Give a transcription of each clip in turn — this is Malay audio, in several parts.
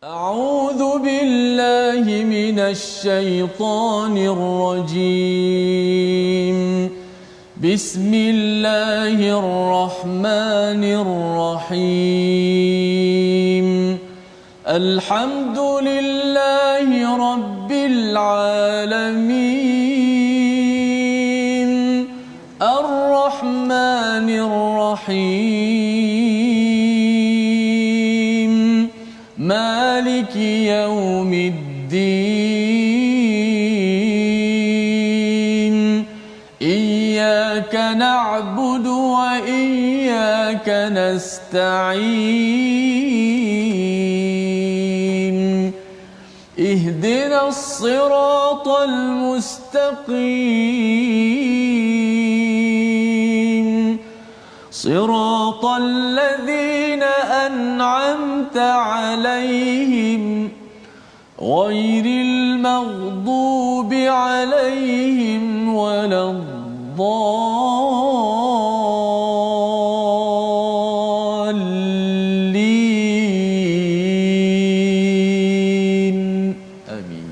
أعوذ بالله من الشيطان الرجيم. بسم الله الرحمن الرحيم. الحمد لله رب العالمين. الرحمن الرحيم. مالك يوم الدين. إياك نعبد وإياك نستعين. اهدنا الصراط المستقيم. صراط الذين أنعمت عليهم غير المغضوب عليهم ولا الضالين. آمين.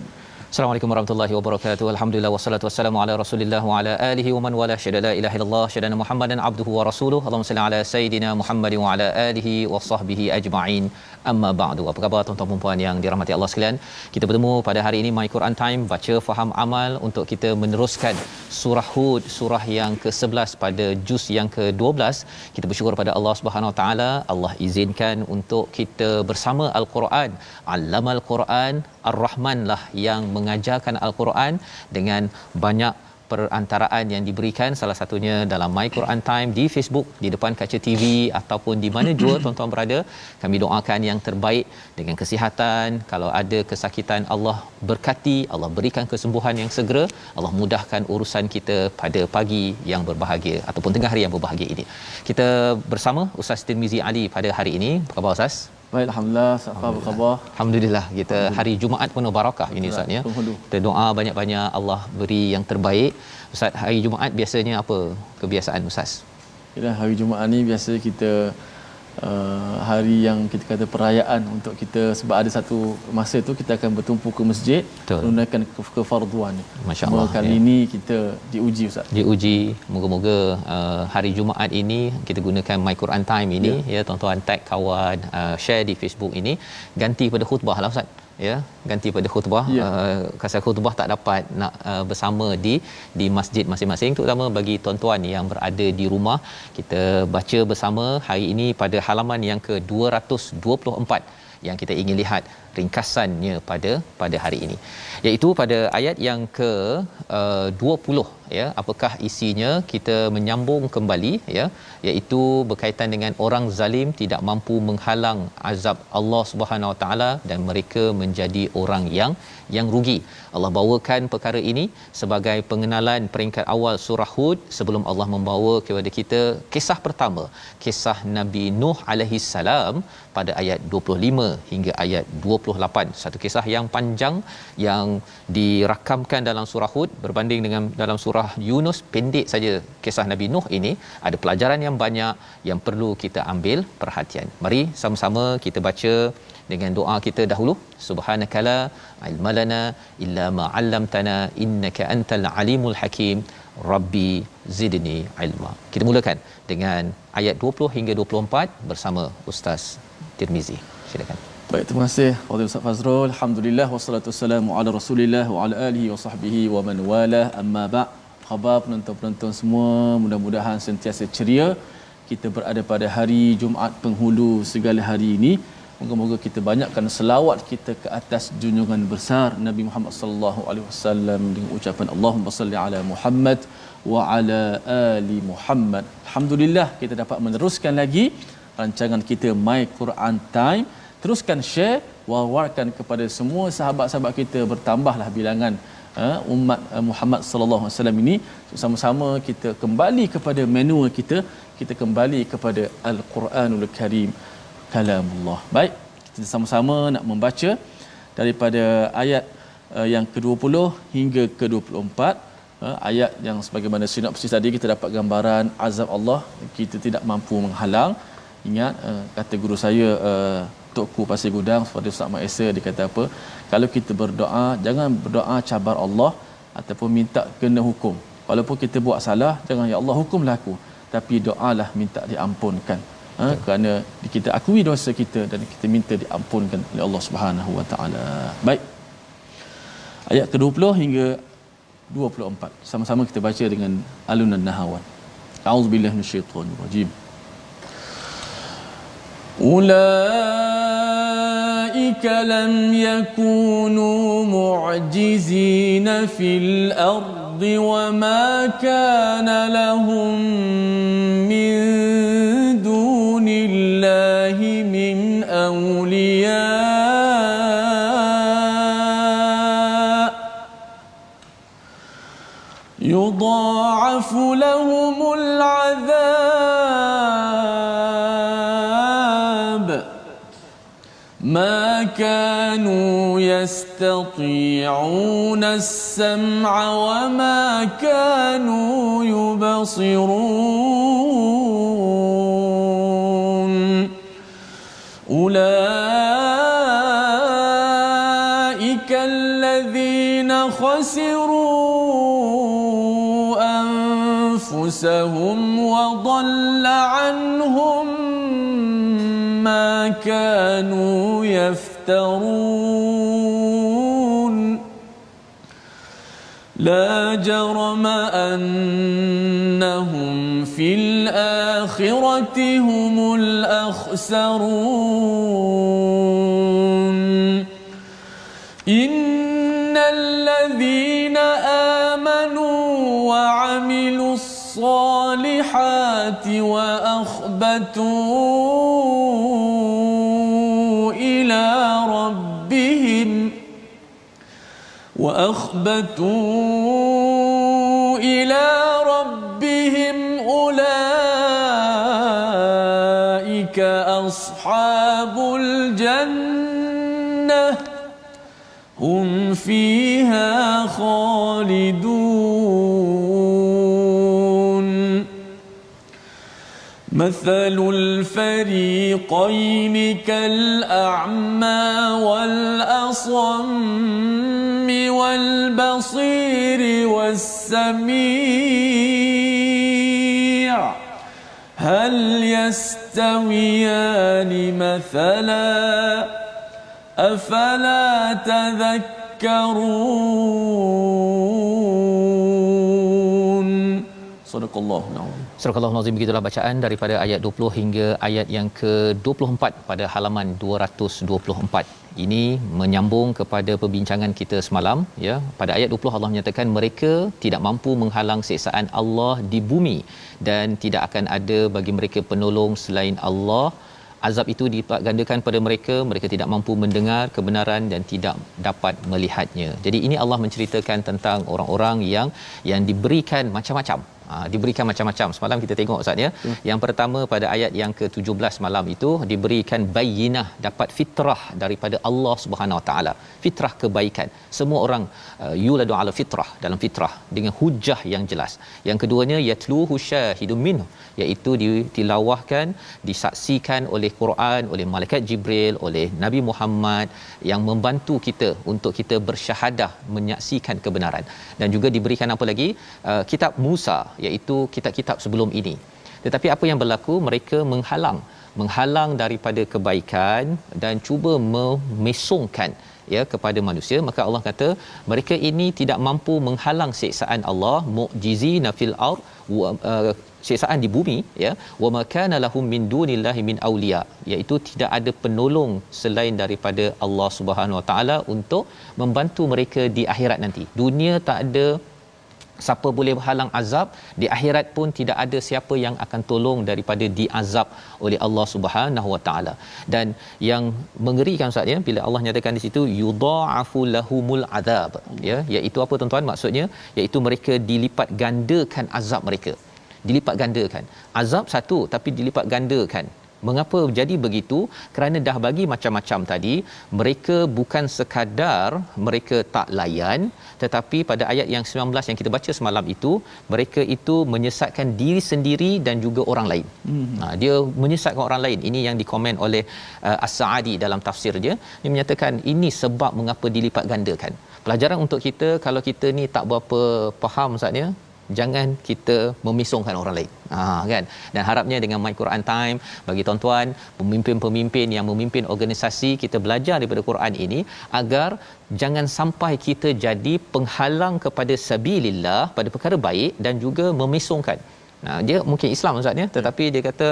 Assalamualaikum warahmatullahi wabarakatuh. Alhamdulillah wassalatu wassalamu ala Rasulillah wa ala alihi wa man wala syada la ilaha illallah syada Muhammadan abduhu wa rasuluhu. Allahumma salli ala sayidina Muhammad wa ala alihi wa sahbihi ajma'in. Amma ba'du. Apa khabar tuan-tuan dan puan yang dirahmati Allah sekalian? Kita bertemu pada hari ini My Quran Time, baca faham amal untuk kita meneruskan surah Hud, surah yang ke-11 pada juz yang ke-12. Kita bersyukur pada Allah Subhanahu Wa Taala, Allah izinkan untuk kita bersama Al-Quran. Allamal Quran, Ar-Rahman lah yang mengajarkan Al-Quran dengan banyak perantaraan yang diberikan, salah satunya dalam My Quran Time di Facebook, di depan kaca TV ataupun di mana jua tuan-tuan berada. Kami doakan yang terbaik dengan kesihatan. Kalau ada kesakitan, Allah berkati, Allah berikan kesembuhan yang segera, Allah mudahkan urusan kita pada pagi yang berbahagia ataupun tengah hari yang berbahagia ini. Kita bersama Ustaz Tirmizi Ali pada hari ini. Apa khabar Ustaz? Baik, alhamdulillah. Apa khabar? Alhamdulillah. Kita hari Jumaat penuh barakah ini Ustaz ya. Kita doa banyak-banyak Allah beri yang terbaik. Ustaz, hari Jumaat biasanya apa kebiasaan Ustaz? Yalah, hari Jumaat ni biasa kita hari yang kita kata perayaan untuk kita, sebab ada satu masa tu kita akan bertumpu ke masjid menunaikan kefarduan ni. Masya-Allah. Kali ini kita diuji Ustaz. Diuji. Moga-moga hari Jumaat ini kita gunakan My Quran Time ini ya tuan-tuan, tag kawan, share di Facebook ini, ganti pada khutbah lah Ustaz. Ya, ganti pada khutbah. Kasar khutbah tak dapat nak bersama di masjid masing-masing, terutama bagi tuan-tuan yang berada di rumah. Kita baca bersama hari ini pada halaman yang ke-224 yang kita ingin lihat ringkasannya pada hari ini, iaitu pada ayat yang ke 20 ya. Apakah isinya? Kita menyambung kembali ya, iaitu berkaitan dengan orang zalim tidak mampu menghalang azab Allah Subhanahu Wa Taala dan mereka menjadi orang yang rugi. Allah bawakan perkara ini sebagai pengenalan peringkat awal surah Hud sebelum Allah membawa kepada kita kisah pertama, kisah Nabi Nuh alaihi salam pada ayat 25 hingga ayat 28. Satu kisah yang panjang yang dirakamkan dalam surah Hud berbanding dengan dalam surah Yunus. Pendek saja kisah Nabi Nuh ini, ada pelajaran yang banyak yang perlu kita ambil perhatian. Mari sama-sama kita baca dengan doa kita dahulu. Subhanakala ilmalana illa ma 'allamtana innaka antal alimul hakim. Rabbi zidni ilma. Kita mulakan dengan ayat 20 hingga 24 bersama Ustaz Tirmizi. Silakan. Baik, terima kasih Fadil Ustaz Fazrul. Alhamdulillah wassalatu wassalamu ala Rasulillah wa ala alihi wa sahbihi wa man wala. Amma ba'. Khabar penonton-penonton semua, mudah-mudahan sentiasa ceria. Kita berada pada hari Jumaat penghulu segala hari ini. Moga-moga kita banyakkan selawat kita ke atas junjungan besar Nabi Muhammad sallallahu alaihi wasallam dengan ucapan Allahumma salli ala Muhammad wa ala ali Muhammad. Alhamdulillah kita dapat meneruskan lagi rancangan kita My Quran Time. Teruskan share, war-warkan kepada semua sahabat-sahabat kita, bertambahlah bilangan umat Muhammad sallallahu alaihi wasallam ini. Sama-sama kita kembali kepada manual kita kembali kepada Al-Quranul Karim, kalamullah. Baik, kita sama-sama nak membaca daripada ayat yang ke-20 hingga ke-24. Ayat yang sebagaimana sinopsis tadi, kita dapat gambaran azab Allah, kita tidak mampu menghalang. Ingat kata guru saya Tokku Pasir Gudang pada Ustaz Mak Esa dia kata apa, kalau kita berdoa jangan berdoa cabar Allah ataupun minta kena hukum. Walaupun kita buat salah, jangan ya Allah hukumlah aku, tapi doalah minta diampunkan. Kerana kita akui dosa kita dan kita minta diampunkan oleh Allah Subhanahu Wa Taala. Baik. Ayat ke-20 hingga 24. Sama-sama kita baca dengan alunan nahawan. A'udzubillahi minasyaitonir rajim. Ulaika lam yakunu mu'jizina fil ardi wa ma kana lahum min dunillahi min awliya يضاعف لهم العذاب ما كانوا يستطيعون السمع وما كانوا يبصرون أولئك الذين خسروا أنفسهم وضل عنهم ما كانوا يفترون لا جرم أنهم في الآخرة هم الأخسرون إن الذين آمنوا وعملوا الصالحات وأخبتوا إلى ربهم أولئك أصحاب الجنة هم فيها خالدون مثل الفريقين كالأعمى والأصم والبصير والسميع هل يستويان مثلا أفلا تذكرون صدق الله العظيم. Surah Al-Nazim, begitulah bacaan daripada ayat 20 hingga ayat yang ke-24 pada halaman 224. Ini menyambung kepada perbincangan kita semalam, ya. Pada ayat 20 Allah menyatakan mereka tidak mampu menghalang siksaan Allah di bumi dan tidak akan ada bagi mereka penolong selain Allah. Azab itu dilipat gandakan pada mereka, mereka tidak mampu mendengar kebenaran dan tidak dapat melihatnya. Jadi ini Allah menceritakan tentang orang-orang yang diberikan macam-macam. Diberikan macam-macam. Semalam kita tengok Ustaz, ya. Yang pertama pada ayat yang ke-17 malam itu diberikan bayyinah, dapat fitrah daripada Allah Subhanahu Wa Taala. Fitrah kebaikan. Semua orang yuladu ala fitrah, dalam fitrah dengan hujah yang jelas. Yang keduanya yatluhu syahidun minhu, iaitu ditilawahkan, disaksikan oleh Quran, oleh malaikat Jibril, oleh Nabi Muhammad yang membantu kita untuk kita bersyahadah menyaksikan kebenaran. Dan juga diberikan apa lagi? Kitab Musa, iaitu kitab-kitab sebelum ini. Tetapi apa yang berlaku? Mereka menghalang daripada kebaikan dan cuba memesongkan, ya, kepada manusia. Maka Allah kata mereka ini tidak mampu menghalang siksaan Allah, mu'jizina fil ard, siksaan di bumi, ya. Wa makana lahum min dunillahi min awliya, iaitu tidak ada penolong selain daripada Allah Subhanahu Wa Taala untuk membantu mereka di akhirat nanti. Dunia tak ada siapa boleh berhalang azab, di akhirat pun tidak ada siapa yang akan tolong daripada diazab oleh Allah Subhanahu Wa Taala. Dan yang mengerikan Ustaz, ya, bila Allah nyatakan di situ yudha'afu lahumul azab, ya, iaitu apa tuan-tuan? Maksudnya iaitu mereka dilipat gandakan azab mereka. Dilipat gandakan. Azab satu tapi dilipat gandakan. Mengapa jadi begitu? Kerana dah bagi macam-macam tadi, mereka bukan sekadar mereka tak layan, tetapi pada ayat yang 19 yang kita baca semalam itu, mereka itu menyesatkan diri sendiri dan juga orang lain. Dia menyesatkan orang lain. Ini yang dikomen oleh As-Sa'adi dalam tafsir dia. Dia menyatakan ini sebab mengapa dilipat gandakan. Pelajaran untuk kita, kalau kita ni tak berapa faham Ustaznya, jangan kita memisongkan orang lain. Kan? Dan harapnya dengan My Quran Time, bagi tuan-tuan pemimpin-pemimpin yang memimpin organisasi, kita belajar daripada Quran ini agar jangan sampai kita jadi penghalang kepada sabilillah, pada perkara baik, dan juga memisongkan. Dia mungkin Islam Ustaz ya, tetapi dia kata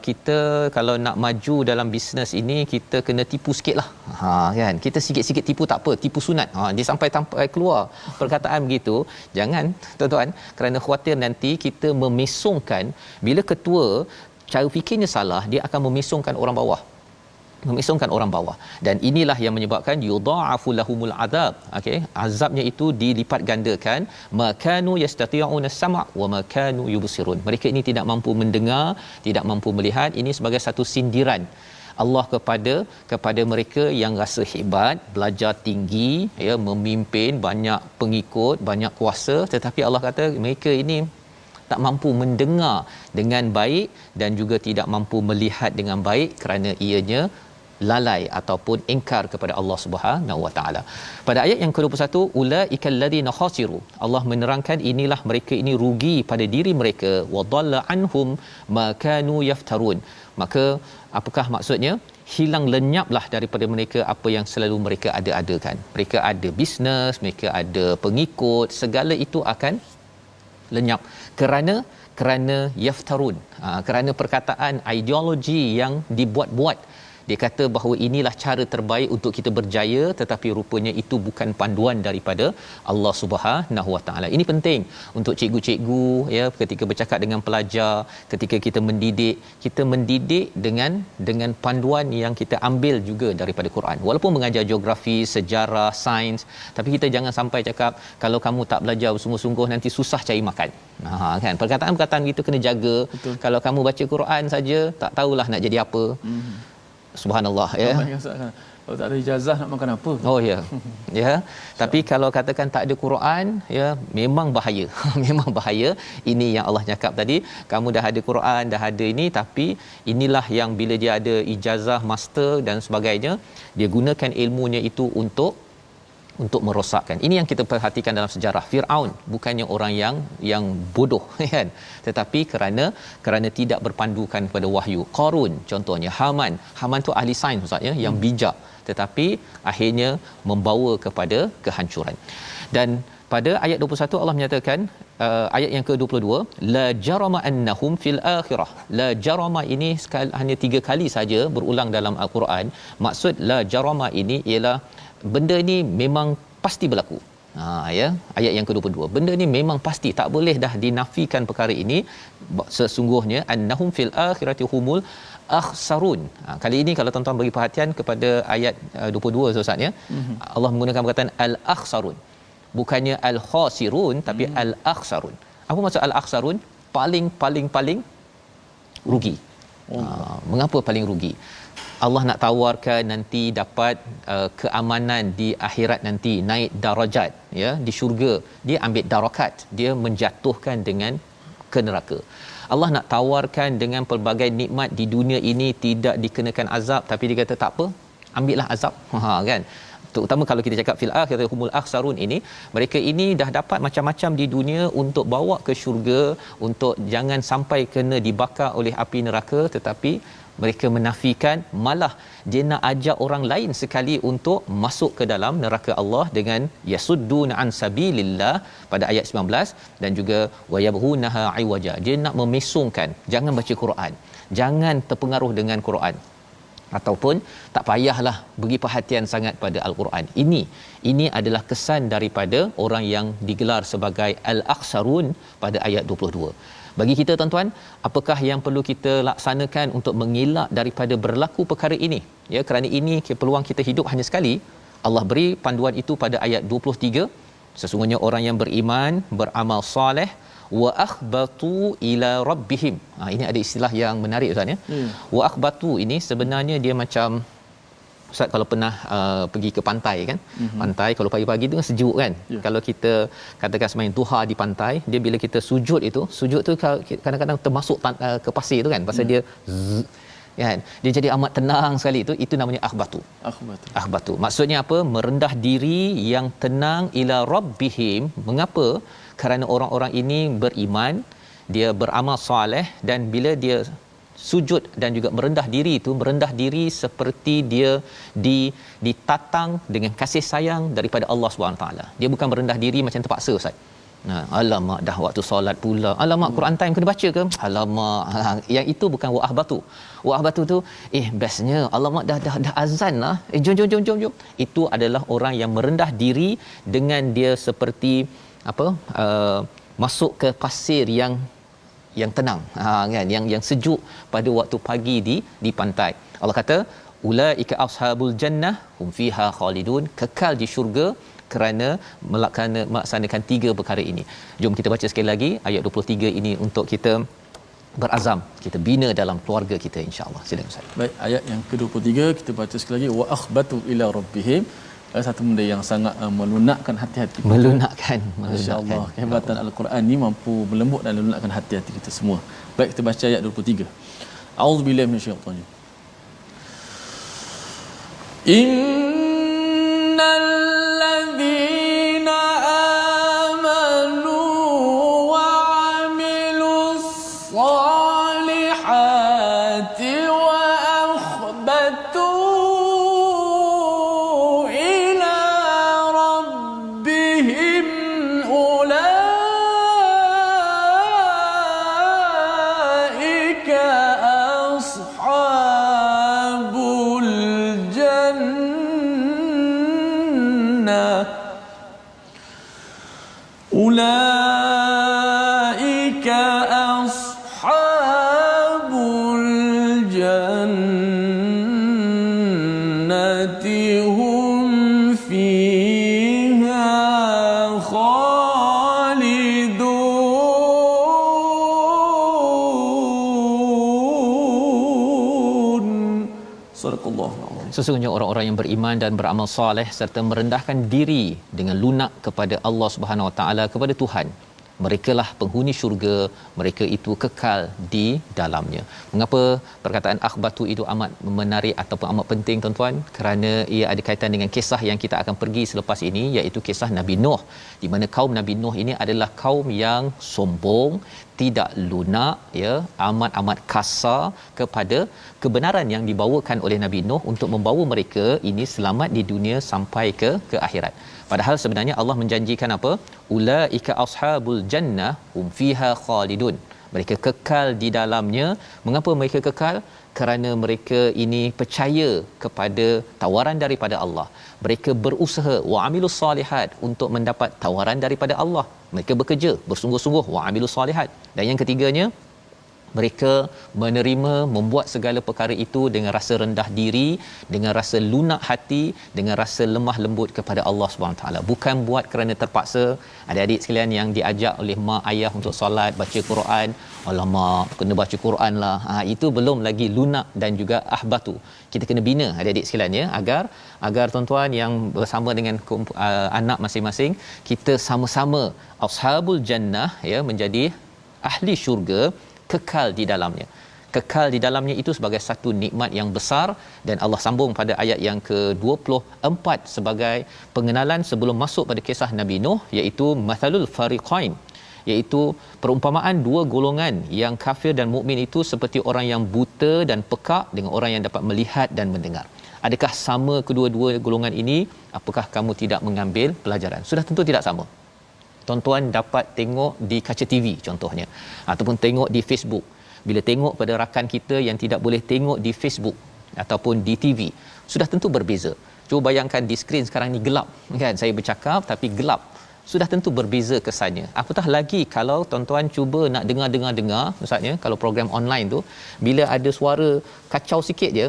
kita kalau nak maju dalam bisnes ini, kita kena tipu sikitlah. Kan, kita sikit-sikit tipu tak apa, tipu sunat. Dia sampai keluar perkataan begitu. Jangan tuan-tuan, kerana khuatir nanti kita memisongkan. Bila ketua cara fikirnya salah, dia akan memisongkan orang bawah, dan inilah yang menyebabkan yudha'afu lahumul azab. Okey, azabnya itu dilipat gandakan. Makanu yastati'una sam' wa makanu yubsirun. Mereka ini tidak mampu mendengar, tidak mampu melihat. Ini sebagai satu sindiran Allah kepada mereka yang rasa hebat, belajar tinggi, ya, memimpin, banyak pengikut, banyak kuasa, tetapi Allah kata mereka ini tak mampu mendengar dengan baik dan juga tidak mampu melihat dengan baik kerana ianya lalai ataupun ingkar kepada Allah Subhanahu Wa Taala. Pada ayat yang ke-21, ulaikal ladzina khasiru, Allah menerangkan inilah mereka ini rugi pada diri mereka, wa dhalla anhum ma kanu yaftarun. Maka apakah maksudnya? Hilang lenyaplah daripada mereka apa yang selalu mereka ada-adakan. Mereka ada bisnes, mereka ada pengikut, segala itu akan lenyap kerana yaftarun, kerana perkataan ideologi yang dibuat-buat. Dia kata bahawa inilah cara terbaik untuk kita berjaya, tetapi rupanya itu bukan panduan daripada Allah Subhanahu Wa Taala. Ini penting untuk cikgu-cikgu, ya, ketika bercakap dengan pelajar, ketika kita mendidik dengan panduan yang kita ambil juga daripada Quran. Walaupun mengajar geografi, sejarah, sains, tapi kita jangan sampai cakap kalau kamu tak belajar bersungguh-sungguh nanti susah cari makan. Kan, perkataan-perkataan gitu kena jaga. Betul. Kalau kamu baca Quran saja tak tahulah nak jadi apa. Subhanallah, ya. Kalau tak ada ijazah nak makan apa? Oh ya. Ya. Tapi kalau katakan tak ada Quran, ya, memang bahaya. Memang bahaya. Ini yang Allah cakap tadi, kamu dah ada Quran, dah ada ini, tapi inilah yang bila dia ada ijazah master dan sebagainya, dia gunakan ilmunya itu untuk merosakkan. Ini yang kita perhatikan dalam sejarah. Firaun bukannya orang yang bodoh, kan, tetapi kerana tidak berpandukan pada wahyu. Qarun contohnya, Haman tu ahli sains Ustaz, ya, yang bijak, tetapi akhirnya membawa kepada kehancuran. Dan pada ayat 21 Allah menyatakan, ayat yang ke-22, la jarama annahum fil akhirah. La jarama ini hanya 3 kali saja berulang dalam al-Quran. Maksud la jarama ini ialah benda ni memang pasti berlaku. Ya, ayat yang ke-22. Benda ni memang pasti, tak boleh dah dinafikan perkara ini. Sesungguhnya annahum fil akhirati humul akhsarun. Kali ini kalau tuan-tuan bagi perhatian kepada ayat 22 Ustaz, ya. Allah menggunakan perkataan al-akhsarun. Bukannya al-khasirun, tapi al-akhsarun. Apa maksud al-akhsarun? Paling rugi. Mengapa paling rugi? Allah nak tawarkan nanti dapat keamanan di akhirat, nanti naik darajat, ya, di syurga. Dia ambil darakat, dia menjatuhkan dengan ke neraka. Allah nak tawarkan dengan pelbagai nikmat di dunia ini, tidak dikenakan azab, tapi dia kata tak apa, ambillah azab. Kan, terutama kalau kita cakap fil akhirati humul akhsarun ini, mereka ini dah dapat macam-macam di dunia untuk bawa ke syurga, untuk jangan sampai kena dibakar oleh api neraka, tetapi mereka menafikan, malah dia nak ajak orang lain sekali untuk masuk ke dalam neraka Allah dengan yasudduna an sabilillah pada ayat 19, dan juga wayabghunaha iwaja. Dia nak memisongkan, jangan baca Quran, jangan terpengaruh dengan Quran, ataupun tak payahlah beri perhatian sangat pada al-Quran. Ini adalah kesan daripada orang yang digelar sebagai al-akhsarun pada ayat 22. Bagi kita tuan-tuan, apakah yang perlu kita laksanakan untuk mengelak daripada berlaku perkara ini? Ya, kerana ini peluang kita hidup hanya sekali. Allah beri panduan itu pada ayat 23. Sesungguhnya orang yang beriman, beramal soleh, wa akhbatu ila rabbihim. Ini ada istilah yang menarik Ustaz ya. Wa akhbatu ini sebenarnya dia macam Ustaz kalau pernah pergi ke pantai kan. Pantai kalau pagi-pagi tu kan sejuk kan. Kalau kita katakan sembahyang duha di pantai, dia bila kita sujud tu kadang-kadang termasuk ke pasir tu kan. Pasal dia kan, dia jadi amat tenang sekali. Itu namanya akhbatu. Maksudnya apa? Merendah diri yang tenang ila rabbihim. Mengapa? Kerana orang-orang ini beriman, dia beramal soleh, dan bila dia sujud dan juga merendah diri seperti dia ditatang dengan kasih sayang daripada Allah SWT. Dia bukan merendah diri macam terpaksa Ustaz. Alamak dah waktu solat pula, alamak Quran time kena baca ke, alamak yang itu bukan wa'ah batu tu bestnya alamak dah azan lah, jom. Itu adalah orang yang merendah diri dengan dia seperti masuk ke pasir yang tenang, kan, yang sejuk pada waktu pagi di pantai. Allah kata ulaika ashabul jannah hum fiha khalidun, kekal di syurga kerana melaksanakan 3 perkara ini. Jom kita baca sekali lagi ayat 23 ini untuk kita berazam kita bina dalam keluarga kita, insya-Allah. Silakan Ustaz. Baik, ayat yang ke-23 kita baca sekali lagi, wa akhbatu ila rabbihim. Satu benda yang sangat melunakkan hati-hati kita. Melunakkan. Masya-Allah, kehebatan al-Quran ni mampu melembut dan melunakkan hati-hati kita semua. Baik, kita baca ayat 23. A'udzubillahi minasyaitanir rajim. Innal ladzina amanu wa 'amilus salihati wa akhbatu ila rabbihim ulaika ashabul ulaika ashabul jannati hum fiha khalidun. Sadaqallahu. Sesungguhnya orang-orang yang beriman dan beramal soleh serta merendahkan diri dengan lunak kepada Allah Subhanahu Wa Taala, kepada Tuhan, merekalah penghuni syurga, mereka itu kekal di dalamnya. Mengapa perkataan akhbatu itu amat menarik ataupun amat penting tuan-tuan? Kerana ia ada kaitan dengan kisah yang kita akan pergi selepas ini, iaitu kisah Nabi Nuh, di mana kaum Nabi Nuh ini adalah kaum yang sombong, tidak lunak, ya, amat kasar kepada kebenaran yang dibawakan oleh Nabi Nuh untuk membawa mereka ini selamat di dunia sampai ke akhirat. Padahal sebenarnya Allah menjanjikan apa? Ulaika ashabul jannah hum fiha khalidun. Mereka kekal di dalamnya. Mengapa mereka kekal? Kerana mereka ini percaya kepada tawaran daripada Allah. Mereka berusaha wa amilus salihat untuk mendapat tawaran daripada Allah. Mereka bekerja bersungguh-sungguh wa amilus salihat. Dan yang ketiganya, mereka menerima, membuat segala perkara itu dengan rasa rendah diri, dengan rasa lunak hati, dengan rasa lemah lembut kepada Allah SWT. Bukan buat kerana terpaksa. Adik-adik sekalian yang diajak oleh mak ayah untuk solat, baca Quran, alamak kena baca Quran lah, itu belum lagi lunak dan juga ahbatu. Kita kena bina adik-adik sekalian, ya, agar tuan-tuan yang bersama dengan anak masing-masing, kita sama-sama ashabul jannah, ya, menjadi ahli syurga, kekal di dalamnya. Kekal di dalamnya itu sebagai satu nikmat yang besar, dan Allah sambung pada ayat yang ke-24 sebagai pengenalan sebelum masuk pada kisah Nabi Nuh, iaitu mathalul fariqain, iaitu perumpamaan dua golongan yang kafir dan mukmin itu seperti orang yang buta dan pekak dengan orang yang dapat melihat dan mendengar. Adakah sama kedua-dua golongan ini? Apakah kamu tidak mengambil pelajaran? Sudah tentu tidak sama. Tuan-tuan dapat tengok di kaca TV contohnya, ataupun tengok di Facebook. Bila tengok pada rakan kita yang tidak boleh tengok di Facebook ataupun di TV, sudah tentu berbeza. Cuba bayangkan di skrin sekarang ni gelap, kan? Saya bercakap tapi gelap. Sudah tentu berbeza kesannya. Apatah lagi kalau tuan-tuan cuba nak dengar misalnya kalau program online tu, bila ada suara kacau sikit je,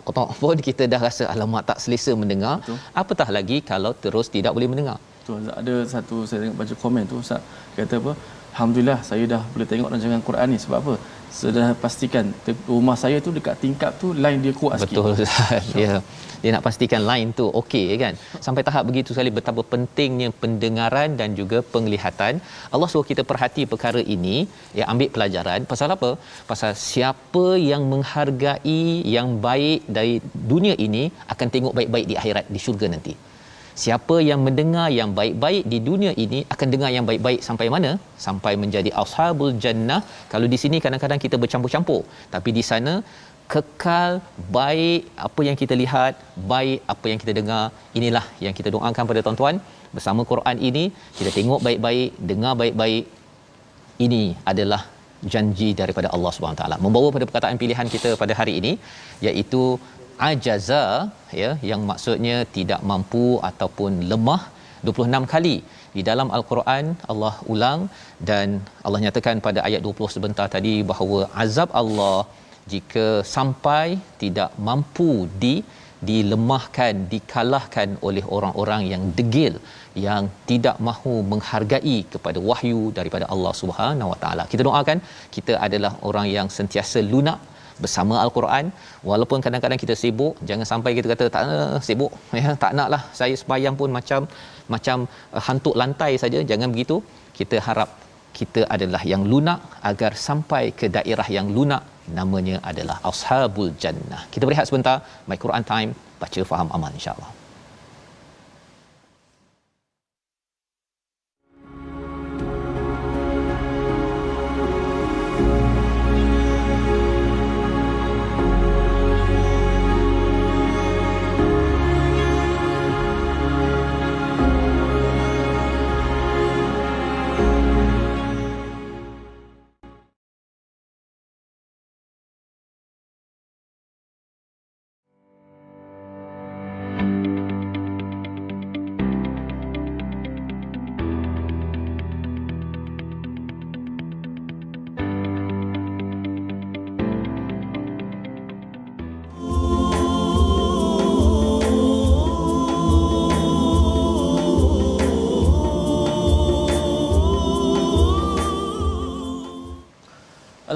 kotok pun kita dah rasa alamak tak selesa mendengar. Betul. Apatah lagi kalau terus tidak boleh mendengar. Betul. Ada satu saya tengok baca komen tu Ustaz, kata apa? Alhamdulillah saya dah boleh tengok rancangan Quran ni. Sebab apa? Sudah pastikan rumah saya tu dekat tingkap tu line dia kuat sikit. Betul Ustaz. Ya. Dia nak pastikan line tu okey kan. Sampai tahap begitu sekali betapa pentingnya pendengaran dan juga penglihatan. Allah suruh kita perhati perkara ini, ya, ambil pelajaran. Pasal apa? Pasal siapa yang menghargai yang baik dari dunia ini akan tengok baik-baik di akhirat, di syurga nanti. Siapa yang mendengar yang baik-baik di dunia ini akan dengar yang baik-baik sampai mana? Sampai menjadi ashabul jannah. Kalau di sini kadang-kadang kita bercampur-campur, tapi di sana kekal baik apa yang kita lihat, baik apa yang kita dengar. Inilah yang kita doakan pada tuan-tuan. Bersama Quran ini, kita tengok baik-baik, dengar baik-baik. Ini adalah janji daripada Allah Subhanahu taala. Membawa pada perkataan pilihan kita pada hari ini, iaitu ajaza, ya, yang maksudnya tidak mampu ataupun lemah. 26 kali di dalam al-Quran Allah ulang, dan Allah nyatakan pada ayat 20 sebentar tadi bahawa azab Allah jika sampai tidak mampu dilemahkan, dikalahkan oleh orang-orang yang degil, yang tidak mahu menghargai kepada wahyu daripada Allah Subhanahu Wa Taala. Kita doakan kita adalah orang yang sentiasa lunak bersama al-Quran, walaupun kadang-kadang kita sibuk. Jangan sampai kita kata tak sibuk, ya, tak naklah saya sembahyang pun macam hantuk lantai saja. Jangan begitu. Kita harap kita adalah yang lunak agar sampai ke daerah yang lunak, namanya adalah ashabul jannah. Kita berehat sebentar. My Quran Time, baca faham amal, insya-Allah.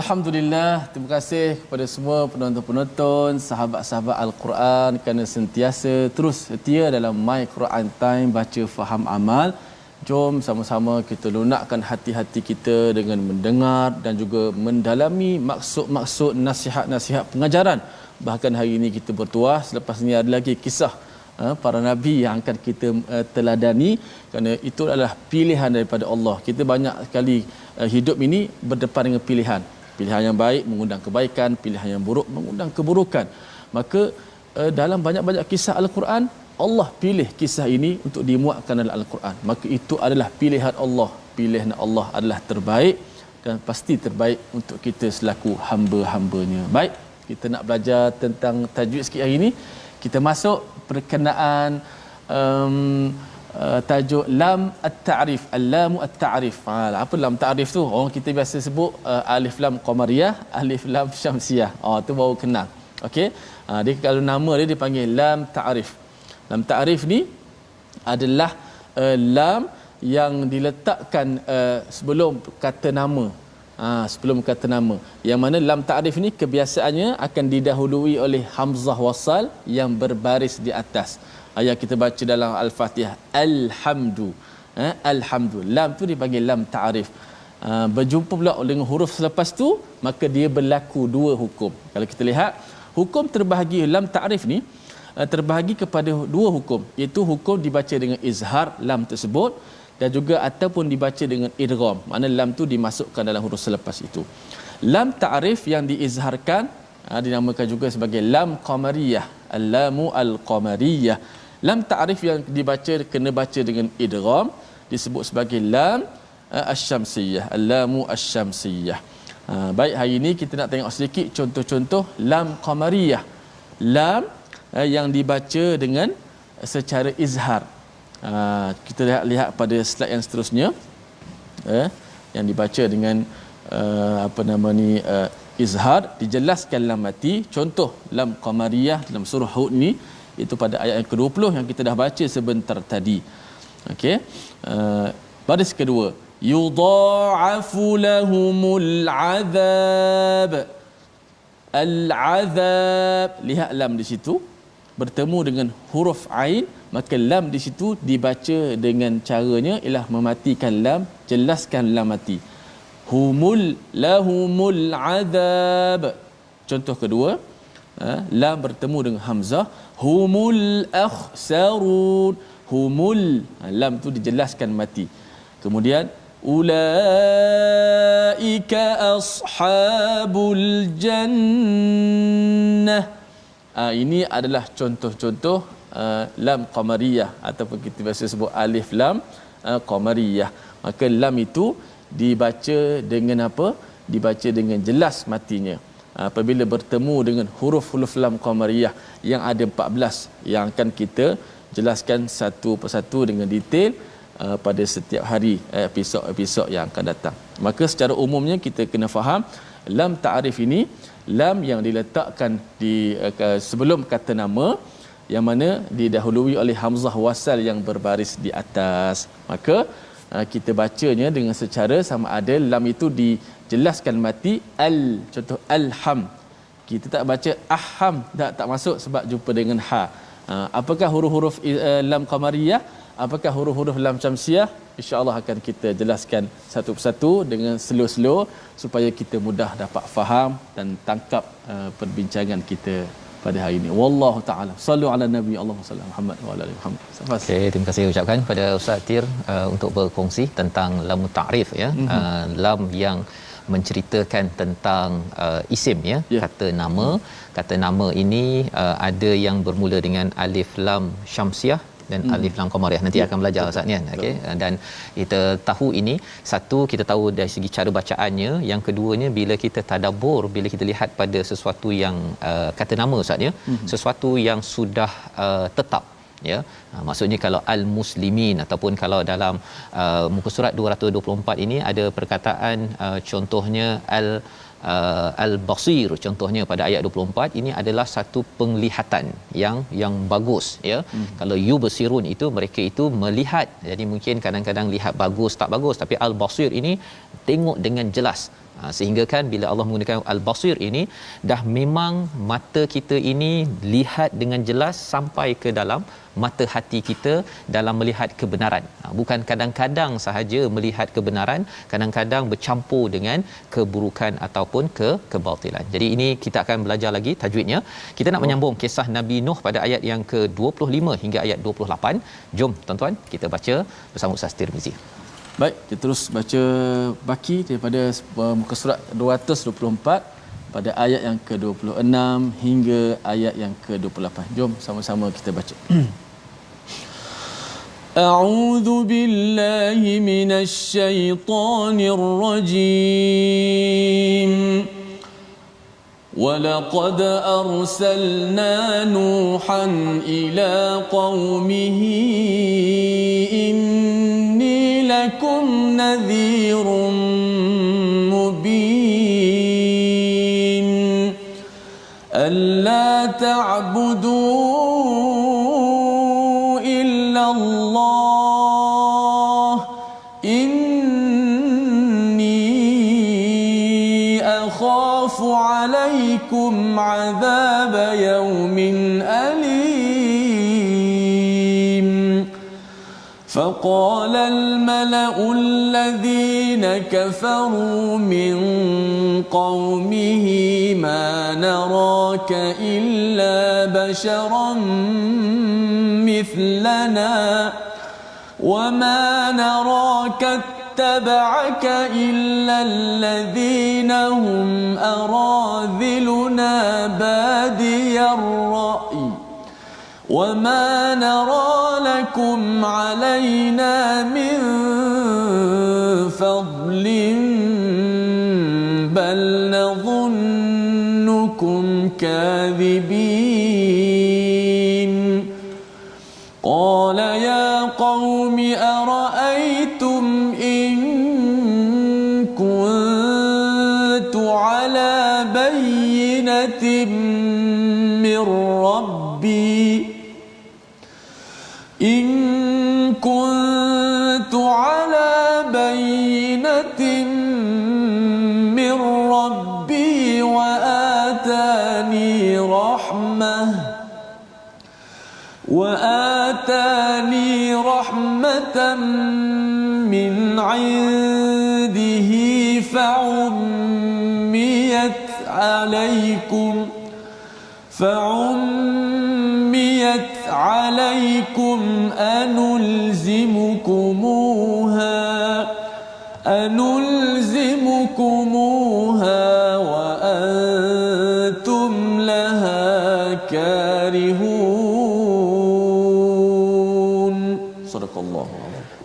Alhamdulillah, terima kasih kepada semua penonton-penonton, sahabat-sahabat Al-Quran kerana sentiasa terus setia dalam My Quran Time, baca faham amal. Jom sama-sama kita lunakkan hati-hati kita dengan mendengar dan juga mendalami maksud-maksud nasihat-nasihat pengajaran. Bahkan hari ini kita bertuah, selepas ini ada lagi kisah para nabi yang akan kita teladani, kerana itu adalah pilihan daripada Allah. Kita banyak sekali hidup ini berdepan dengan pilihan. Pilihan yang baik mengundang kebaikan, pilihan yang buruk mengundang keburukan. Maka dalam banyak-banyak kisah Al-Quran, Allah pilih kisah ini untuk dimuatkan dalam Al-Quran. Maka itu adalah pilihan Allah. Pilihan Allah adalah terbaik dan pasti terbaik untuk kita selaku hamba-hambanya. Baik, kita nak belajar tentang tajwid sikit hari ini. Kita masuk perkenaan tajuk lam at-ta'rif, al-lam at-ta'rif. Apa lam ta'rif tu? Orang kita biasa sebut alif lam qamariyah, alif lam syamsiyah. Tu baru kenal. Okey. Dia kalau nama dia dipanggil lam ta'rif. Lam ta'rif ni adalah lam yang diletakkan sebelum kata nama. Sebelum kata nama. Yang mana lam ta'rif ni kebiasaannya akan didahului oleh hamzah wasal yang berbaris di atas. Ayat kita baca dalam Al-Fatihah, alhamdu. Alhamdu. Lam tu dipanggil lam ta'rif. Berjumpa pula dengan huruf selepas tu, maka dia berlaku dua hukum. Kalau kita lihat, hukum terbahagi lam ta'rif ni terbahagi kepada dua hukum, iaitu hukum dibaca dengan izhar lam tersebut dan juga ataupun dibaca dengan idgham. Makna lam tu dimasukkan dalam huruf selepas itu. Lam ta'rif yang diizharkan dinamakan juga sebagai lam qamariyah, al-lamu al-qamariyah. Lam ta'rif yang dibaca kena baca dengan idgham disebut sebagai lam asy-syamsiyah, al-lamu asy-syamsiyah. Baik, hari ini kita nak tengok sedikit contoh-contoh lam qamariyah. Lam yang dibaca dengan secara izhar. Kita lihat pada slide yang seterusnya, yang dibaca dengan izhar, dijelaskan lam mati. Contoh lam qamariyah dalam surah Hud ni, itu pada ayat yang ke-20 yang kita dah baca sebentar tadi. Okey. Baris kedua, yudha'afu lahumul azab. Al-azab, lihat lam di situ bertemu dengan huruf ain, maka lam di situ dibaca dengan caranya ialah mematikan lam, jelaskan lam mati. Lahumul azab. Contoh kedua, lam bertemu dengan hamzah, humul akhsarun. Humul, lam tu dijelaskan mati. Kemudian ulaika ashabul jannah. Ini adalah contoh-contoh lam qamariyah ataupun kita biasa sebut alif lam qamariyah. Maka lam itu dibaca dengan apa? Dibaca dengan jelas matinya. Apabila bertemu dengan huruf-huruf lam qamariyah yang ada 14 yang akan kita jelaskan satu persatu dengan detail pada setiap hari episod-episod yang akan datang. Maka secara umumnya kita kena faham lam ta'arif ini lam yang diletakkan di sebelum kata nama, yang mana didahului oleh hamzah wasal yang berbaris di atas. Maka kita bacanya dengan secara sama ada lam itu dijelaskan mati contoh alham. Kita tak baca aham, tak masuk sebab jumpa dengan ha. Apakah huruf-huruf lam qamariyah, apakah huruf-huruf lam syamsiah, insya-Allah akan kita jelaskan satu persatu dengan slow-slow supaya kita mudah dapat faham dan tangkap perbincangan kita pada hari ini. Wallahu taala. Sallu ala nabi Allahumma salli Muhammad wa ala ali Muhammad. Okay, terima kasih ucapkan pada Ustaz Tir untuk berkongsi tentang lam ta'rif ya. Lam yang menceritakan tentang isim ya, kata nama. Kata nama ini ada yang bermula dengan alif lam syamsiah dan alif lam qamariyah. Nanti akan belajar Ustaz ni kan. Okey, dan kita tahu ini satu, kita tahu dari segi cara bacaannya, yang keduanya bila kita tadabbur, bila kita lihat pada sesuatu yang kata nama Ustaz ya, sesuatu yang sudah tetap ya. Maksudnya kalau al-muslimin ataupun kalau dalam muka surat 224 ini ada perkataan contohnya al-basir, contohnya pada ayat 24 ini adalah satu penglihatan yang bagus ya. Kalau yubsirun itu mereka itu melihat, jadi mungkin kadang-kadang lihat bagus tak bagus, tapi al-basir ini tengok dengan jelas. Sehingga kan bila Allah menggunakan al-basir ini, dah memang mata kita ini lihat dengan jelas sampai ke dalam mata hati kita dalam melihat kebenaran. Bukan kadang-kadang sahaja melihat kebenaran, kadang-kadang bercampur dengan keburukan ataupun kebatilan. Jadi ini kita akan belajar lagi tajwidnya. Kita nak menyambung kisah Nabi Nuh pada ayat yang ke-25 hingga ayat 28. Jom tuan-tuan kita baca bersama Ustaz Tirmizi. Baik, kita terus baca baki daripada muka surat 224 pada ayat yang ke-26 hingga ayat yang ke-28. Jom sama-sama kita baca. A'udzu billahi minasy syaithanir rajim. وَلَقَدْ أَرْسَلْنَا نُوحًا إِلَى قَوْمِهِ إِنِّي لَكُمْ نَذِيرٌ مُبِينٌ أَلَّا تَعْبُدُوا إِلَّا اللَّهَ أَخَافُ عَلَيْكُمْ عَذَابَ يَوْمٍ أَلِيمٍ فَقَالَ الْمَلَأُ الَّذِينَ كَفَرُوا مِنْ قَوْمِهِ مَا نَرَاكَ إِلَّا بَشَرًا مِثْلَنَا وَمَا نَرَاكَ اتبعك إلا الذين هم أراذلنا بادي الرأي وما نرى لكم علينا من فضل بل نظنكم كاذبين قال يا قوم أرأيتم إن كنت على بينة من ربي إن كنت على بينة وآتاني رحمة من عنده فعميت عليكم أنلزمكموها وأنتم لها كارهون. صدق الله.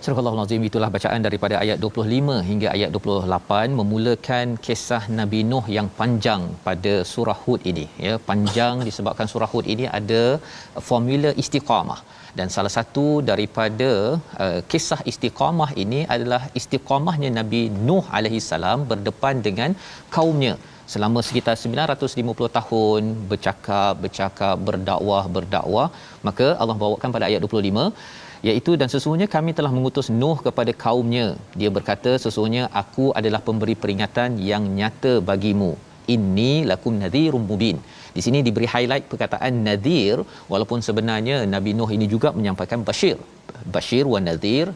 Surah Al-Azim. Itulah bacaan daripada ayat 25 hingga ayat 28 memulakan kisah Nabi Nuh yang panjang pada surah Hud ini, ya. Panjang disebabkan surah Hud ini ada formula istiqamah, dan salah satu daripada kisah istiqamah ini adalah istiqamahnya Nabi Nuh alaihi salam berdepan dengan kaumnya selama sekitar 950 tahun bercakap berdakwah. Maka Allah bawakan pada ayat 25, iaitu dan sesungguhnya kami telah mengutus Nuh kepada kaumnya. Dia berkata, sesungguhnya aku adalah pemberi peringatan yang nyata bagimu. Inni lakum nadhirum mubin. Di sini diberi highlight perkataan nadhir, walaupun sebenarnya Nabi Nuh ini juga menyampaikan bashir wa nadhir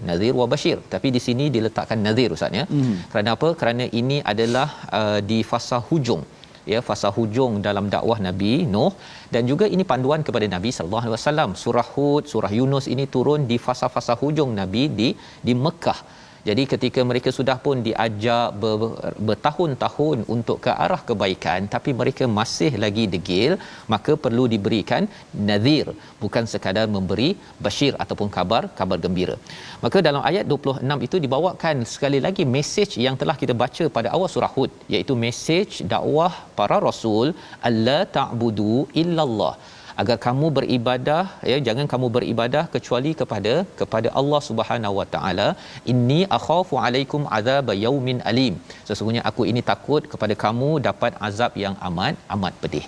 wa bashir, tapi di sini diletakkan nadhir, ustaz, ya. Kerana apa? Kerana ini adalah di fasa hujung, ya, fasa hujung dalam dakwah Nabi Nuh, dan juga ini panduan kepada Nabi sallallahu alaihi wasallam. Surah Hud, surah Yunus ini turun di fasa-fasa hujung Nabi di Mekah. Jadi ketika mereka sudah pun diajak bertahun-tahun untuk ke arah kebaikan, tapi mereka masih lagi degil, maka perlu diberikan nadhir, bukan sekadar memberi bashir ataupun kabar gembira. Maka dalam ayat 26 itu dibawakan sekali lagi mesej yang telah kita baca pada awal surah Hud, iaitu mesej dakwah para rasul, alla ta'budu illallah, agar kamu beribadah, ya, jangan kamu beribadah kecuali kepada Allah Subhanahu wa taala. Inni akhafu alaikum azab yaumin alim. Sesungguhnya aku ini takut kepada kamu dapat azab yang amat pedih.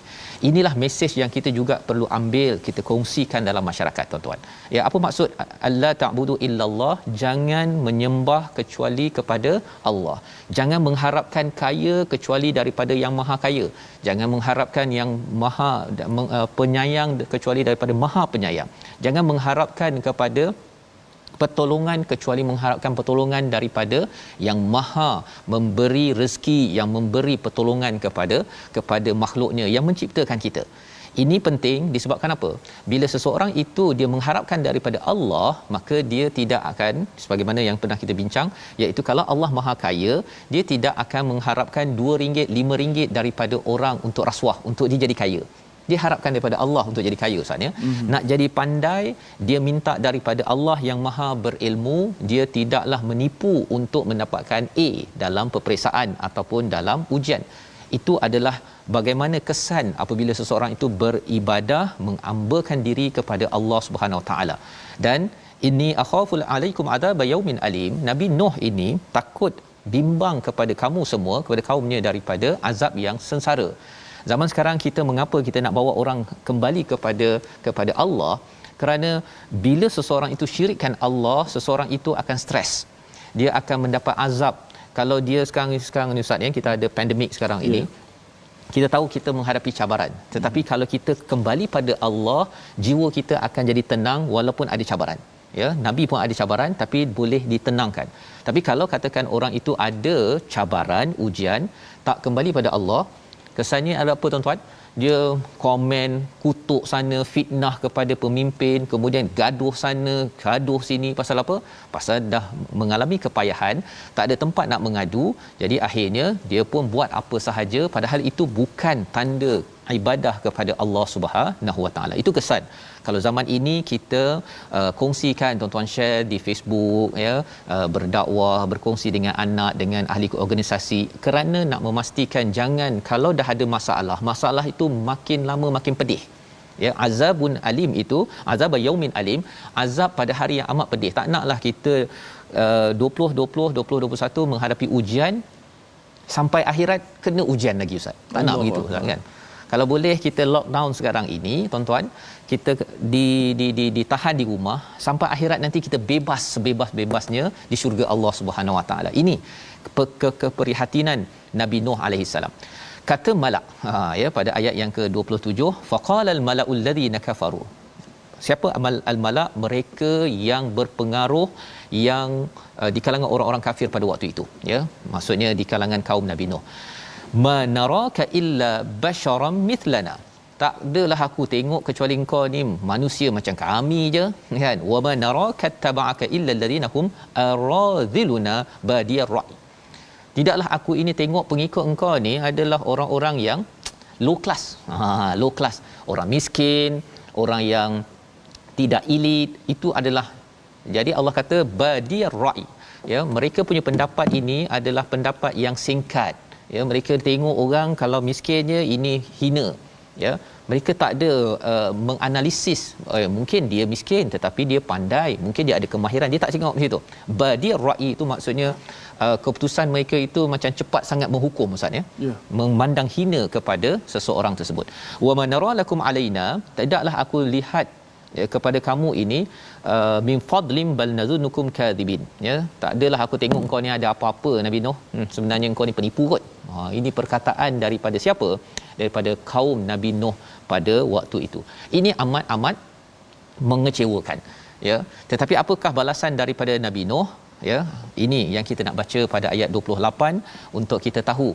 Inilah mesej yang kita juga perlu ambil, kita kongsikan dalam masyarakat, tuan-tuan. Ya, apa maksud alla ta'budu illallah? Jangan menyembah kecuali kepada Allah. Jangan mengharapkan kaya kecuali daripada yang maha kaya. Jangan mengharapkan yang maha penyayang kecuali daripada maha penyayang. Jangan mengharapkan kepada pertolongan kecuali mengharapkan pertolongan daripada yang maha memberi rezeki, yang memberi pertolongan kepada makhluknya yang menciptakan kita. Ini penting disebabkan apa? Bila seseorang itu dia mengharapkan daripada Allah, maka dia tidak akan, sebagaimana yang pernah kita bincang, iaitu kalau Allah maha kaya, dia tidak akan mengharapkan RM2, RM5 daripada orang untuk rasuah, untuk dia jadi kaya. Dia harapkan daripada Allah untuk jadi kaya, Ustaz, ya. Nak jadi pandai, dia minta daripada Allah yang maha berilmu. Dia tidaklah menipu untuk mendapatkan A dalam peperiksaan ataupun dalam ujian. Itu adalah bagaimana kesan apabila seseorang itu beribadah, mengambakan diri kepada Allah Subhanahu Wa Taala. Dan inni akhafu alaikum adab yaumin alim. Nabi Nuh ini takut, bimbang kepada kamu semua, kepada kaumnya, daripada azab yang sengsara. Zaman sekarang kita, mengapa kita nak bawa orang kembali kepada Allah? Kerana bila seseorang itu syirikkan Allah, seseorang itu akan stres. Dia akan mendapat azab. Kalau dia sekarang ni, Ustaz, ya, kita ada pandemik sekarang ini. Kita tahu kita menghadapi cabaran. Tetapi kalau kita kembali pada Allah, jiwa kita akan jadi tenang walaupun ada cabaran. Ya, Nabi pun ada cabaran tapi boleh ditenangkan. Tapi kalau katakan orang itu ada cabaran, ujian, tak kembali pada Allah, kesannya ada apa, tuan-tuan? Dia komen, kutuk sana, fitnah kepada pemimpin, kemudian gaduh sana, gaduh sini. Pasal apa? Pasal dah mengalami kepayahan, tak ada tempat nak mengadu. Jadi akhirnya dia pun buat apa sahaja, padahal itu bukan tanda ibadah kepada Allah Subhanahu Wa Taala. Itu kesan. Kalau zaman ini kita kongsikan, tuan-tuan share di Facebook, ya, berdakwah, berkongsi dengan anak, dengan ahli organisasi, kerana nak memastikan jangan, kalau dah ada masalah itu makin lama makin pedih. Ya, azabun alim itu, azab yaumin alim, azab pada hari yang amat pedih. Tak naklah kita 2021 menghadapi ujian sampai akhirat kena ujian lagi, Ustaz. Tak nak begitu, Ustaz, kan? Kalau boleh kita lockdown sekarang ini, tuan-tuan, kita ditahan di rumah sampai akhirat nanti kita bebas sebebas-bebasnya di syurga Allah Subhanahu Wa Taala. Ini keprihatinan Nabi Nuh alaihi salam. Kata malak, ya, pada ayat yang ke-27, faqalal malaul ladzina kafaru. Siapa al-malak? Mereka yang berpengaruh, yang di kalangan orang-orang kafir pada waktu itu, ya, maksudnya di kalangan kaum Nabi Nuh. Ma naraka illa basharam mithlana. Tak adalah aku tengok kecuali engkau ni manusia macam kami je, kan? Wa ma naraka taba'aka illa alladhina hum aradhiluna badiyar ra'i. Tidaklah aku ini tengok pengikut engkau ni adalah orang-orang yang low class. Low class, orang miskin, orang yang tidak elit, itu adalah. Jadi Allah kata badiyar ra'i, ya, mereka punya pendapat ini adalah pendapat yang singkat, ya, mereka tengok orang kalau miskinnya ini hina, ya, mereka tak ada menganalisis, mungkin dia miskin tetapi dia pandai, mungkin dia ada kemahiran, dia tak tengok macam itu. Badiyar ra'i itu maksudnya keputusan mereka itu macam cepat sangat menghukum, ustaz, ya, memandang hina kepada seseorang tersebut. Wa manara lakum alaina, tidaklah aku lihat, ya, kepada kamu ini min fadlim bal nadhunukum kadhibin, ya, tak adalah aku tengok engkau ni ada apa-apa Nabi Nuh, sebenarnya engkau ni penipu kot. Ini perkataan daripada siapa? Daripada kaum Nabi Nuh pada waktu itu. Ini amat-amat mengecewakan, ya. Tetapi apakah balasan daripada Nabi Nuh, ya? Ini yang kita nak baca pada ayat 28 untuk kita tahu.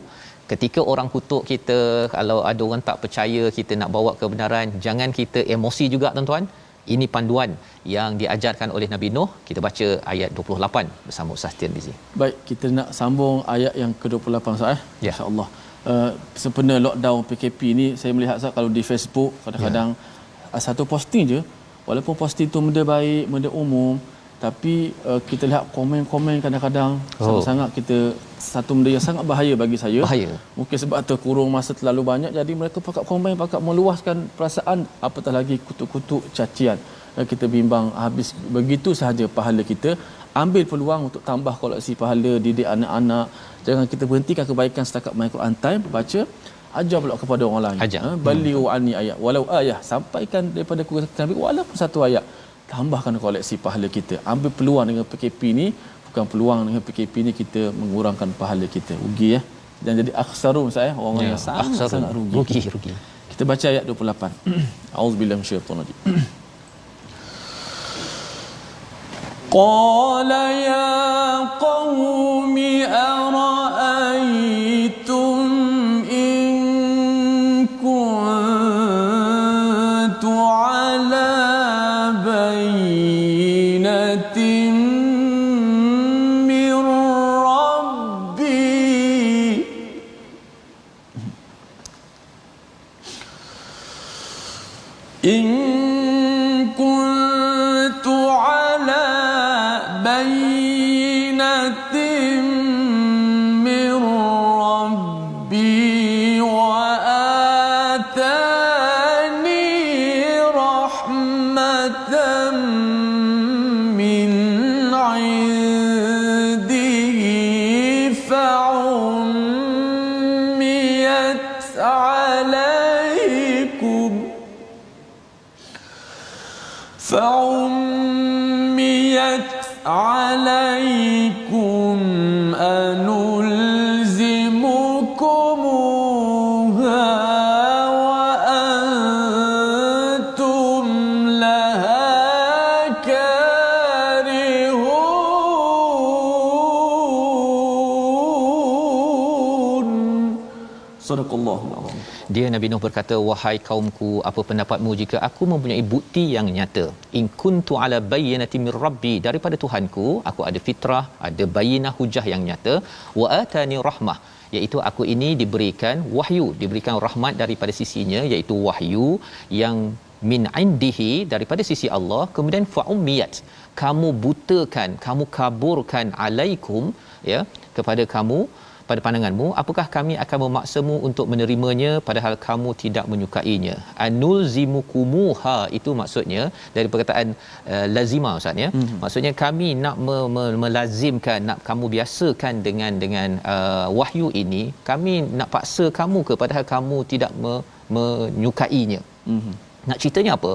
Ketika orang kutuk kita, kalau ada orang tak percaya kita nak bawa kebenaran, jangan kita emosi juga, tuan-tuan. Ini panduan yang diajarkan oleh Nabi Nuh. Kita baca ayat 28 bersama Ustaz Tirmizi. Baik, kita nak sambung ayat yang ke-28, Ustaz, ya. Insya-Allah. Sempena lockdown PKP ni, saya melihat, Ustaz, kalau di Facebook kadang-kadang satu posting je, walaupun posting tu benda baik, benda umum, tapi kita lihat komen-komen kadang-kadang sangat-sangat kita, satu benda yang sangat bahaya bagi saya. Bahaya. Mungkin sebab terkurung masa terlalu banyak, jadi mereka pakat komen, pakat meluahkan perasaan, apatah lagi kutuk-kutuk, cacian. Kita bimbang habis begitu sahaja pahala kita. Ambil peluang untuk tambah koleksi pahala, didik anak-anak. Jangan kita berhentikan kebaikan setakat main Quran time, baca, ajar pula kepada orang lain. Balighu anni ayat walau ayah, sampaikan daripada Nabi walaupun satu ayat. Tambahkan koleksi pahala kita. Ambil peluang dengan PKP ni, bukan peluang dengan PKP ni kita mengurangkan pahala kita. Rugi, ya. Dan jadi akhsarun, saya orang yang sangat rugi. Kita baca ayat 28. Auzubillahi minasyaitonir rajim. Qala ya qaumi ara'aytum in kuntu ala bayyinatin min rabbi in kuntu ala bayyinatin min rabbi wa atani rahmatan min indihi fa'ummiyat alaykum anulzimukumuha wa antum laha karihun. Sadaqallahul azim. Dia Nabi Nuh berkata, wahai kaumku, apa pendapatmu jika aku mempunyai bukti yang nyata? In kuntu ala bayyinatin mir rabbi, daripada Tuhanku aku ada fitrah, ada bayyinah, hujah yang nyata. Wa atani rahmah, iaitu aku ini diberikan wahyu, diberikan rahmat daripada sisinya, iaitu wahyu yang min indihi, daripada sisi Allah. Kemudian fa'ummiyat, kamu butakan, kamu kaburkan, alaikum, ya, kepada kamu, pada pandanganmu. Apakah kami akan memaksamu untuk menerimanya padahal kamu tidak menyukainya? Anulzimukumuha, itu maksudnya dari perkataan lazima, Ustaz, ya. Maksudnya kami nak melazimkan, nak kamu biasakan dengan wahyu ini, kami nak paksa kamu ke padahal kamu tidak menyukainya. Nak ceritanya apa?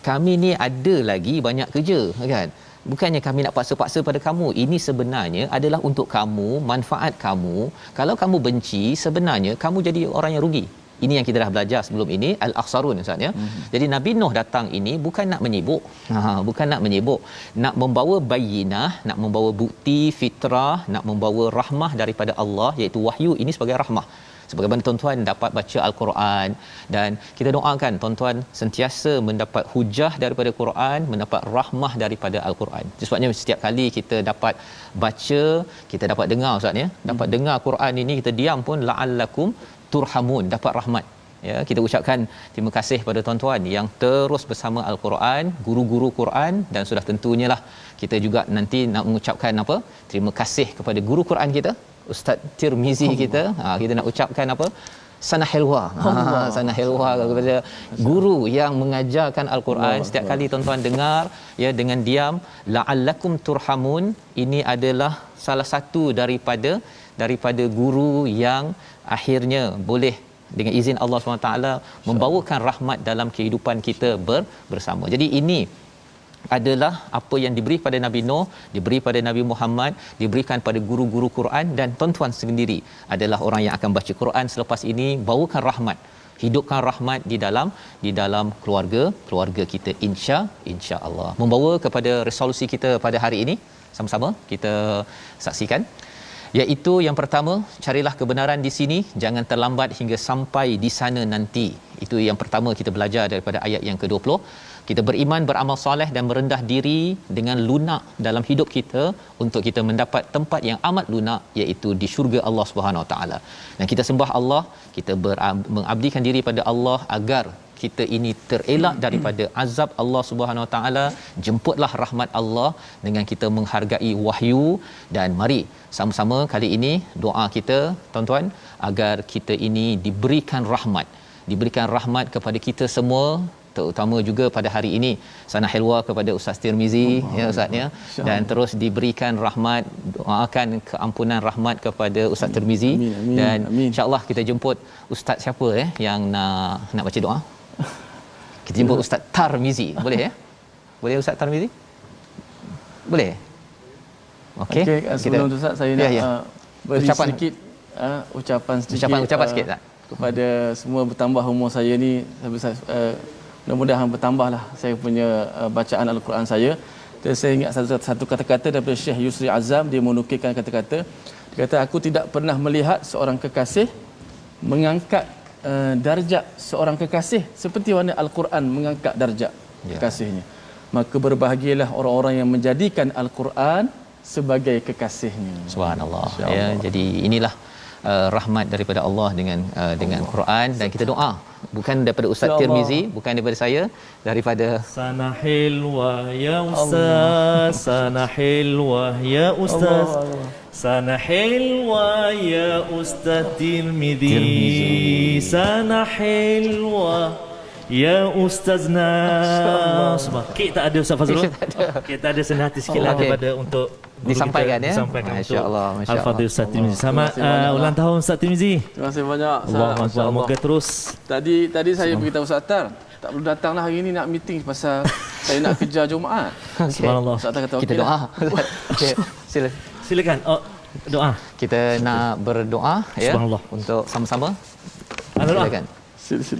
Kami ni ada lagi banyak kerja, kan? Bukannya kami nak paksa-paksa pada kamu. Ini sebenarnya adalah untuk kamu, manfaat kamu. Kalau kamu benci, sebenarnya kamu jadi orang yang rugi. Ini yang kita dah belajar sebelum ini, al-akhsarun Ustaz ya. Jadi Nabi Nuh datang ini bukan nak menyibuk. Bukan nak menyibuk, nak membawa bayyinah, nak membawa bukti fitrah, nak membawa rahmah daripada Allah, iaitu wahyu ini sebagai rahmah. Sebagaimana tuan-tuan dapat baca al-Quran, dan kita doakan tuan-tuan sentiasa mendapat hujah daripada Quran, mendapat rahmah daripada al-Quran. Sebabnya setiap kali kita dapat baca, kita dapat dengar Ustaz ya, dapat dengar Quran ini, kita diam pun la'allakum turhamun, dapat rahmat. Ya, kita ucapkan terima kasih pada tuan-tuan yang terus bersama al-Quran, guru-guru Quran, dan sudah tentunya lah kita juga nanti nak mengucapkan apa? Terima kasih kepada guru Quran kita, Ustaz Tirmizi kita. Kita nak ucapkan apa? Sana hilwa. Sana hilwa kepada guru yang mengajarkan al-Quran. Setiap kali tuan-tuan dengar ya dengan diam, la'allakum turhamun, ini adalah salah satu daripada guru yang akhirnya boleh dengan izin Allah SWT membawakan rahmat dalam kehidupan kita bersama. Jadi ini adalah apa yang diberi pada Nabi Nuh, diberi pada Nabi Muhammad, diberikan pada guru-guru Quran, dan tuan-tuan sendiri adalah orang yang akan baca Quran selepas ini. Bawakan rahmat, hidupkan rahmat di dalam keluarga kita, insya-Allah. Membawa kepada resolusi kita pada hari ini, sama-sama kita saksikan, iaitu yang pertama, carilah kebenaran di sini, jangan terlambat hingga sampai di sana nanti. Itu yang pertama kita belajar daripada ayat yang ke-20. Kita beriman, beramal soleh dan merendah diri dengan lunak dalam hidup kita untuk kita mendapat tempat yang amat lunak, iaitu di syurga Allah Subhanahu Wa Taala. Dan kita sembah Allah, kita mengabdikan diri pada Allah agar kita ini terelak daripada azab Allah Subhanahu Wa Taala. Jemputlah rahmat Allah dengan kita menghargai wahyu, dan mari sama-sama kali ini doa kita tuan-tuan agar kita ini diberikan rahmat kepada kita semua, terutama juga pada hari ini sana hilwa kepada Ustaz Tirmizi ya Ustaz ya, dan terus diberikan rahmat, doakan keampunan rahmat kepada Ustaz Tirmizi. Dan insya-Allah kita jemput ustaz siapa yang nak baca doa. Kita jemput Ustaz Tarmizi, boleh ya? Boleh Ustaz Tarmizi? Boleh? Okey. Sebelum tu Ustaz, saya nak beri sedikit ucapan sikit tak? Kepada semua bertambah umur saya ni, mudah-mudahan bertambahlah saya punya bacaan al-Quran saya. Dan saya ingat satu kata-kata daripada Syekh Yusri Azam, dia menukilkan kata-kata, dia kata, aku tidak pernah melihat seorang kekasih mengangkat darjat seorang kekasih seperti mana al-Quran mengangkat darjat kekasihnya. Maka berbahagialah orang-orang yang menjadikan al-Quran sebagai kekasihnya. Subhanallah. Ya, jadi inilah rahmat daripada Allah dengan Quran, dan kita doa bukan daripada Ustaz Tirmizi, bukan daripada saya, daripada sana hilwa ya ustaz, sana hilwa ya ustaz, sana hilwa ya ustaz Tirmizi, sana hilwa ya ustazna. Sebab kita ada Ustaz Fazrul, kita ada senang hati sikit lah daripada untuk disampaikan ya. Masya-Allah, Al-Fadhil Ustaz Tirmizi. Selamat ulang tahun Ustaz Tirmizi. Terima kasih banyak. Semoga terus. Tadi saya beritahu Ustaz Tar, tak perlu datanglah hari ni nak meeting pasal saya nak kejar Jumaat. Subhanallah. Ustaz Tar kata kita doa. Okey, silakan. Doa. Kita nak berdoa ya untuk sama-sama. Silakan.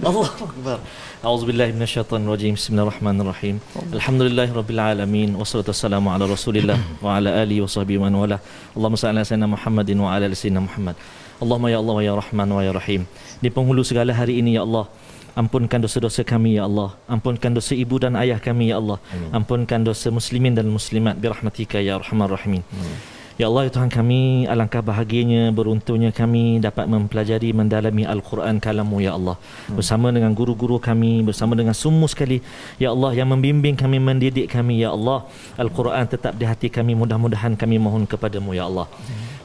Allahu Akbar. A'udzubillahi minasyaitonir rajim. Bismillahirrahmanirrahim. Alhamdulillahirabbil alamin, wassalatu wassalamu ala Rasulillah wa ala alihi washabbihi man wala. Allahumma salli ala sayyidina Muhammadin wa ala ali sayyidina Muhammad. Allahumma ya Allah wa ya Rahman wa ya Rahim. Di penghulu segala hari ini ya Allah, ampunkan dosa-dosa kami ya Allah, ampunkan dosa ibu dan ayah kami ya Allah. Ampunkan dosa muslimin dan muslimat birahmatika ya arhamar rahimin. Ya Allah, ya Tuhan kami, alangkah bahagianya, beruntungnya kami dapat mempelajari, mendalami Al-Quran kalam-Mu ya Allah, bersama dengan guru-guru kami, bersama dengan semua sekali ya Allah yang membimbing kami, mendidik kami ya Allah. Al-Quran tetap di hati kami, mudah-mudahan kami mohon kepadamu ya Allah.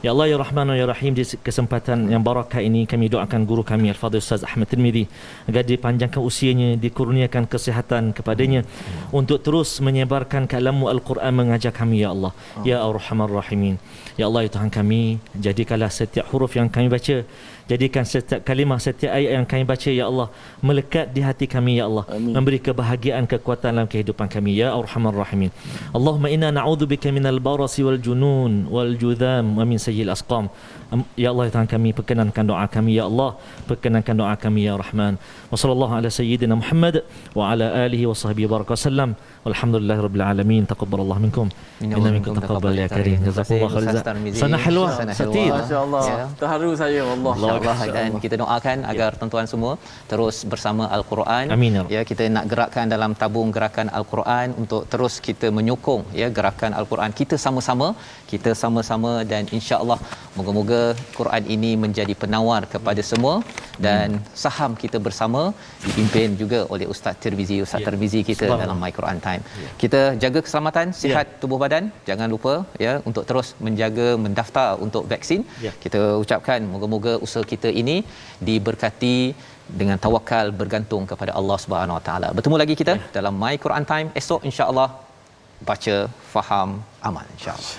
Ya Allah, ya Rahman ya Rahim, di kesempatan yang barakah ini kami doakan guru kami Al-Fadhil Ustaz Ahmad Tirmizi agar dipanjangkan usianya, dikurniakan kesihatan kepadanya untuk terus menyebarkan kalam-Mu Al-Quran, mengajar kami ya Allah. Ya Ar-Rahman Rahimin. Ya Allah, ya Tuhan kami, jadikanlah setiap huruf yang kami baca Jadikan setiap kalimah, setiap ayat yang kami baca ya Allah melekat di hati kami ya Allah. Amin. Memberi kebahagiaan, kekuatan dalam kehidupan kami ya Arhamar Rahimin. Allahumma inna na'udzubika minal barasi wal junun wal judham wa min sayyi'il asqam. Ya Allah, ya Tuhan kami, perkenankan doa kami ya Allah, perkenankan doa kami ya Rahman. Wa sallallahu ala sayyidina Muhammad wa ala alihi wa sahbihi baraka wasallam. Walhamdulillahirabbil alamin. Taqabbalallahu minkum. Inna minkum taqabbal ya karim. Jazakumullahu khairan. Sana halwa satir. Masya-Allah. Ya. Terharu saya Allah. InsyaAllah, dan kita doakan agar tuan-tuan semua terus bersama Al-Quran. Amin. Ya, kita nak gerakkan dalam tabung gerakan Al-Quran untuk terus kita menyokong ya gerakan Al-Quran kita sama-sama, dan insya-Allah moga-moga Quran ini menjadi penawar kepada semua, dan saham kita bersama dipimpin juga oleh Ustaz Tirmizi kita dalam My Quran Time. Kita jaga keselamatan, sihat tubuh badan, jangan lupa ya untuk terus menjaga mendaftar untuk vaksin. Kita ucapkan moga-moga usaha kita ini diberkati dengan tawakal, bergantung kepada Allah Subhanahu Wa Taala. Bertemu lagi kita dalam My Quran Time esok insya-Allah. Baca, faham, amal insya-Allah.